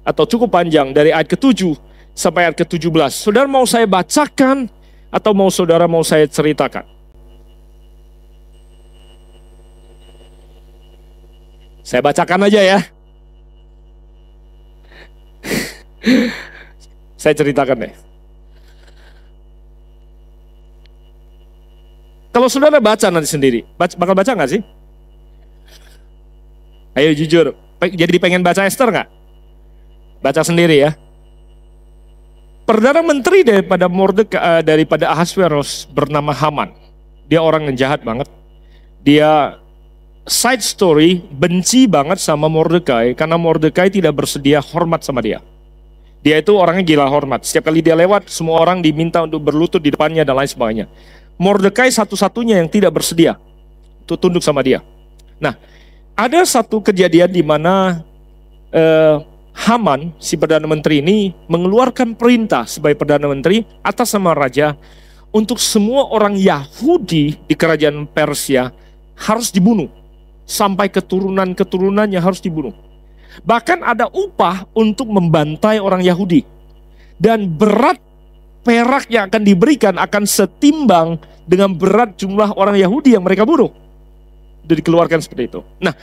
Speaker 1: atau cukup panjang dari ayat ke-7 sampai ayat ke-17. Saudara mau saya bacakan atau saudara mau saya ceritakan? Saya bacakan aja ya. Saya ceritakan deh. Kalau saudara baca nanti sendiri, bakal baca nggak sih? Ayo jujur, jadi pengen baca Esther nggak? Baca sendiri ya. Perdana Menteri daripada Ahasveros bernama Haman. Dia orang yang jahat banget. Dia side story, benci banget sama Mordekai karena Mordekai tidak bersedia hormat sama dia. Dia itu orangnya gila hormat. Setiap kali dia lewat, semua orang diminta untuk berlutut di depannya dan lain sebagainya. Mordekai satu-satunya yang tidak bersedia untuk tunduk sama dia. Nah, ada satu kejadian di mana Haman, si Perdana Menteri ini, mengeluarkan perintah sebagai Perdana Menteri atas nama Raja untuk semua orang Yahudi di kerajaan Persia harus dibunuh. Sampai keturunan-keturunannya harus dibunuh. Bahkan ada upah untuk membantai orang Yahudi. Dan berat perak yang akan diberikan akan setimbang dengan berat jumlah orang Yahudi yang mereka bunuh. Itu dikeluarkan seperti itu. Nah,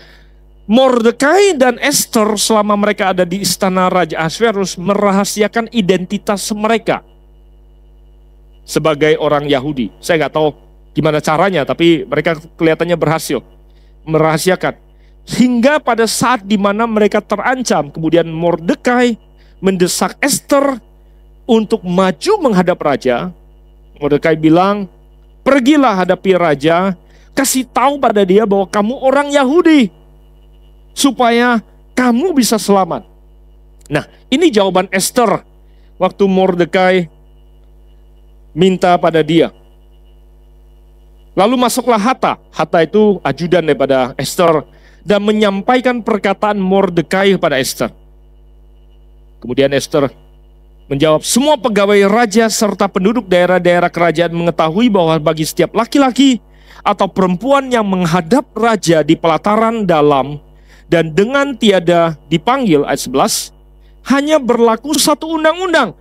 Speaker 1: Mordekai dan Esther selama mereka ada di istana Raja Ahasverus merahasiakan identitas mereka sebagai orang Yahudi. Saya nggak tahu gimana caranya, tapi mereka kelihatannya berhasil merahasiakan. Hingga pada saat di mana mereka terancam, kemudian Mordekai mendesak Esther untuk maju menghadap raja. Mordekai bilang, pergilah hadapi raja, kasih tahu pada dia bahwa kamu orang Yahudi, supaya kamu bisa selamat. Nah, ini jawaban Esther waktu Mordekai minta pada dia. Lalu masuklah Hatta. Hatta itu ajudan daripada Esther dan menyampaikan perkataan Mordekai kepada Esther. Kemudian Esther menjawab, semua pegawai raja serta penduduk daerah-daerah kerajaan mengetahui bahwa bagi setiap laki-laki atau perempuan yang menghadap raja di pelataran dalam dan dengan tiada dipanggil, ayat 11, hanya berlaku satu undang-undang,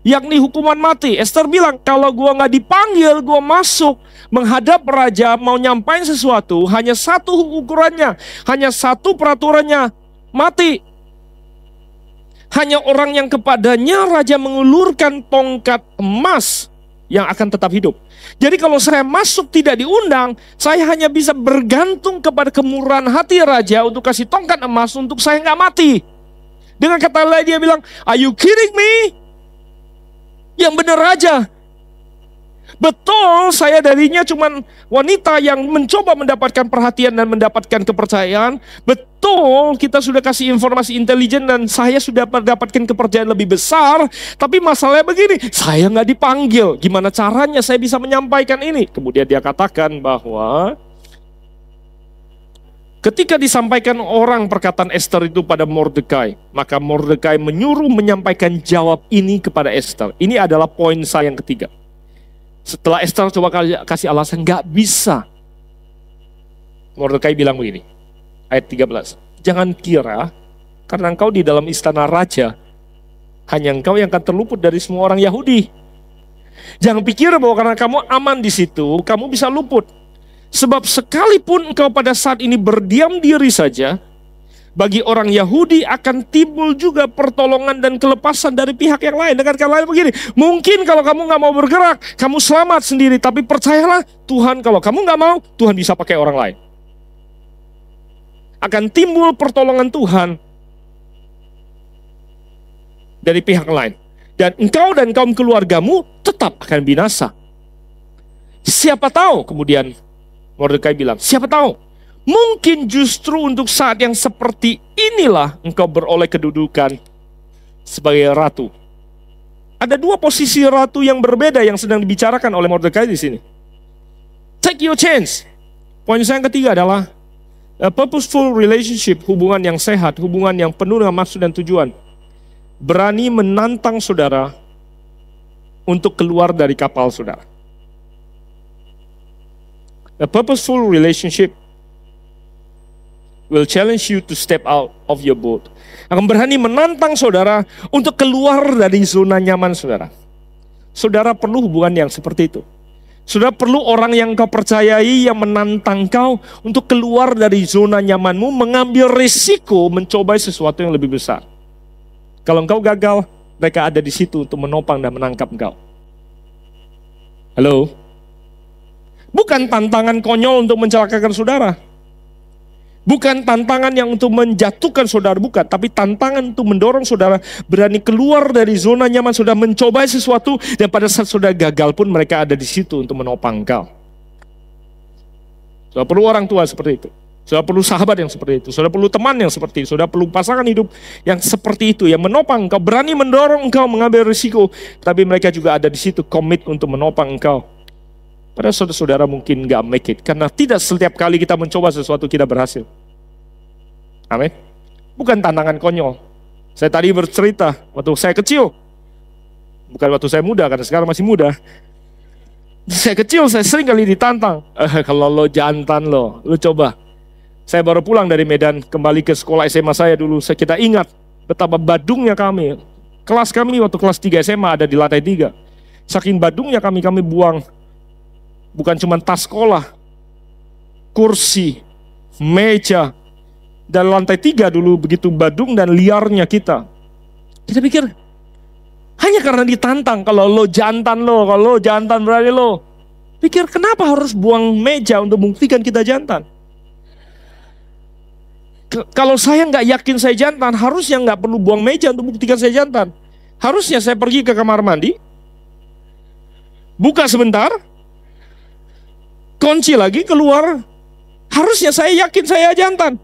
Speaker 1: yakni hukuman mati. Esther bilang, kalau gua nggak dipanggil, gua masuk menghadap raja mau nyampain sesuatu, hanya satu ukurannya, hanya satu peraturannya, mati. Hanya orang yang kepadanya raja mengulurkan tongkat emas yang akan tetap hidup. Jadi kalau saya masuk tidak diundang, saya hanya bisa bergantung kepada kemurahan hati raja untuk kasih tongkat emas untuk saya nggak mati. Dengan kata lain dia bilang, are you kidding me? Yang benar raja. Betul, saya darinya cuman wanita yang mencoba mendapatkan perhatian dan mendapatkan kepercayaan. Betul, kita sudah kasih informasi intelijen dan saya sudah mendapatkan kepercayaan lebih besar. Tapi masalahnya begini, saya nggak dipanggil. Gimana caranya saya bisa menyampaikan ini? Kemudian dia katakan bahwa ketika disampaikan orang perkataan Esther itu pada Mordekai, maka Mordekai menyuruh menyampaikan jawab ini kepada Esther. Ini adalah poin saya yang ketiga. Setelah Esther coba kasih alasan nggak bisa, Mordekai bilang begini, ayat 13. Jangan kira karena engkau di dalam istana raja, hanya engkau yang akan terluput dari semua orang Yahudi. Jangan pikir bahwa karena kamu aman di situ, kamu bisa luput. Sebab sekalipun engkau pada saat ini berdiam diri saja, bagi orang Yahudi akan timbul juga pertolongan dan kelepasan dari pihak yang lain. Dengan kata lain begini, mungkin kalau kamu nggak mau bergerak, kamu selamat sendiri. Tapi percayalah, Tuhan kalau kamu nggak mau, Tuhan bisa pakai orang lain. Akan timbul pertolongan Tuhan dari pihak lain. Dan engkau dan kaum keluargamu tetap akan binasa. Siapa tahu, kemudian Mordekai bilang, siapa tahu, mungkin justru untuk saat yang seperti inilah engkau beroleh kedudukan sebagai ratu. Ada dua posisi ratu yang berbeda yang sedang dibicarakan oleh Mordekai di sini. Take your chance. Poin saya yang ketiga adalah a purposeful relationship, hubungan yang sehat, hubungan yang penuh dengan maksud dan tujuan. Berani menantang saudara untuk keluar dari kapal saudara. A purposeful relationship will challenge you to step out of your boat. Akan berani menantang saudara untuk keluar dari zona nyaman saudara. Saudara perlu hubungan yang seperti itu. Saudara perlu orang yang kau percayai yang menantang kau untuk keluar dari zona nyamanmu, mengambil risiko mencoba sesuatu yang lebih besar. Kalau engkau gagal, mereka ada di situ untuk menopang dan menangkap engkau. Halo? Bukan tantangan konyol untuk mencelakakan saudara. Bukan tantangan yang untuk menjatuhkan saudara, bukan. Tapi tantangan untuk mendorong saudara berani keluar dari zona nyaman saudara, mencoba sesuatu. Dan pada saat saudara gagal pun mereka ada di situ untuk menopang engkau. Saudara perlu orang tua seperti itu. Saudara perlu sahabat yang seperti itu. Saudara perlu teman yang seperti itu. Saudara perlu pasangan hidup yang seperti itu, yang menopang engkau, berani mendorong engkau mengambil risiko. Tapi mereka juga ada di situ komit untuk menopang engkau. Padahal saudara-saudara mungkin gak make it, karena tidak setiap kali kita mencoba sesuatu kita berhasil. Amin. Bukan tantangan konyol. Saya tadi bercerita waktu saya kecil, bukan waktu saya muda, karena sekarang masih muda. Saya kecil, saya sering kali ditantang. Kalau lo jantan lo coba. Saya baru pulang dari Medan, kembali ke sekolah SMA saya dulu. Kita ingat betapa badungnya kami. Kelas kami waktu kelas 3 SMA ada di lantai 3. Saking badungnya kami buang bukan cuma tas sekolah, kursi, meja. Dan lantai 3 dulu begitu badung dan liarnya kita. Kita pikir, hanya karena ditantang, kalau lo jantan berani lo. Pikir kenapa harus buang meja untuk membuktikan kita jantan? Kalau saya nggak yakin saya jantan, harusnya nggak perlu buang meja untuk buktikan saya jantan. Harusnya saya pergi ke kamar mandi, buka sebentar, kunci lagi, keluar. Harusnya saya yakin saya jantan.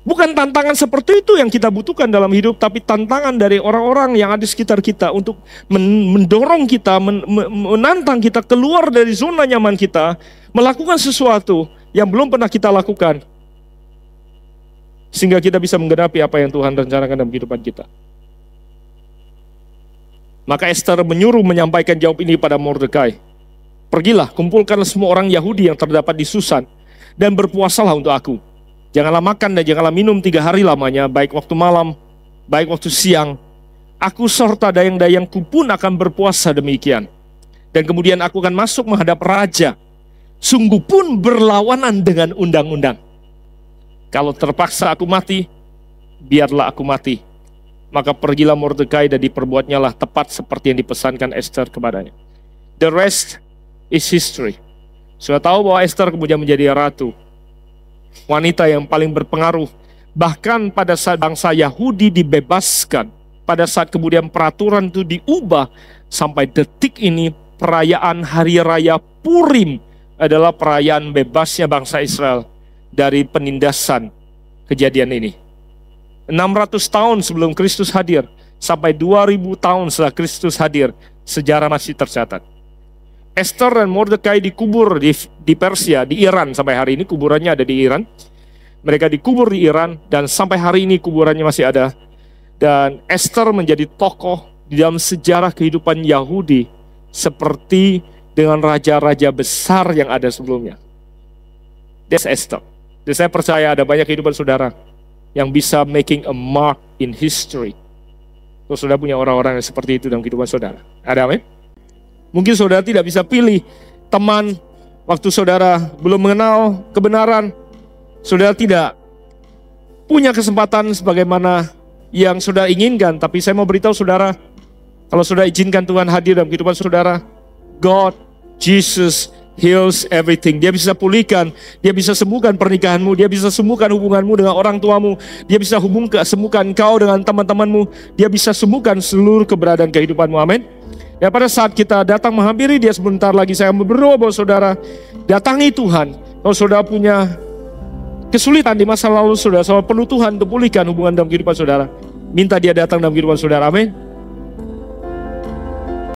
Speaker 1: Bukan tantangan seperti itu yang kita butuhkan dalam hidup, tapi tantangan dari orang-orang yang ada di sekitar kita untuk mendorong kita, menantang kita keluar dari zona nyaman kita, melakukan sesuatu yang belum pernah kita lakukan, sehingga kita bisa menggenapi apa yang Tuhan rencanakan dalam kehidupan kita. Maka Esther menyuruh menyampaikan jawab ini pada Mordekai. Pergilah, kumpulkanlah semua orang Yahudi yang terdapat di Susan, dan berpuasalah untuk aku. Janganlah makan dan janganlah minum 3 hari lamanya, baik waktu malam, baik waktu siang. Aku serta dayang-dayangku pun akan berpuasa demikian. Dan kemudian aku akan masuk menghadap raja. Sungguh pun berlawanan dengan undang-undang. Kalau terpaksa aku mati, biarlah aku mati. Maka pergilah Mordekai dan diperbuatnyalah tepat seperti yang dipesankan Esther kepadanya. The rest is history. Sudah tahu bahwa Esther kemudian menjadi ratu, wanita yang paling berpengaruh. Bahkan pada saat bangsa Yahudi dibebaskan, pada saat kemudian peraturan itu diubah, sampai detik ini perayaan Hari Raya Purim adalah perayaan bebasnya bangsa Israel dari penindasan kejadian ini. 600 tahun sebelum Kristus hadir, sampai 2000 tahun setelah Kristus hadir, sejarah masih tercatat. Esther dan Mordekai dikubur di Persia, di Iran. Sampai hari ini kuburannya ada di Iran. Mereka dikubur di Iran, dan sampai hari ini kuburannya masih ada. Dan Esther menjadi tokoh di dalam sejarah kehidupan Yahudi, seperti dengan raja-raja besar yang ada sebelumnya. That's Esther. Dan saya percaya ada banyak kehidupan saudara yang bisa making a mark in history. Kalau saudara punya orang-orang yang seperti itu dalam kehidupan saudara. Ada amin? Mungkin saudara tidak bisa pilih teman waktu saudara belum mengenal kebenaran. Saudara tidak punya kesempatan sebagaimana yang saudara inginkan. Tapi saya mau beritahu saudara, kalau saudara izinkan Tuhan hadir dalam kehidupan saudara, God, Jesus heals everything. Dia bisa pulihkan, dia bisa sembuhkan pernikahanmu, dia bisa sembuhkan hubunganmu dengan orang tuamu, dia bisa sembuhkan kau dengan teman-temanmu, dia bisa sembuhkan seluruh keberadaan kehidupanmu. Amin. Ya, pada saat kita datang menghampiri dia sebentar lagi, saya berdoa bahwa saudara datangi Tuhan. Kalau saudara punya kesulitan di masa lalu saudara perlu Tuhan untuk pulihkan hubungan dalam kehidupan saudara, minta dia datang dalam kehidupan saudara. Amin.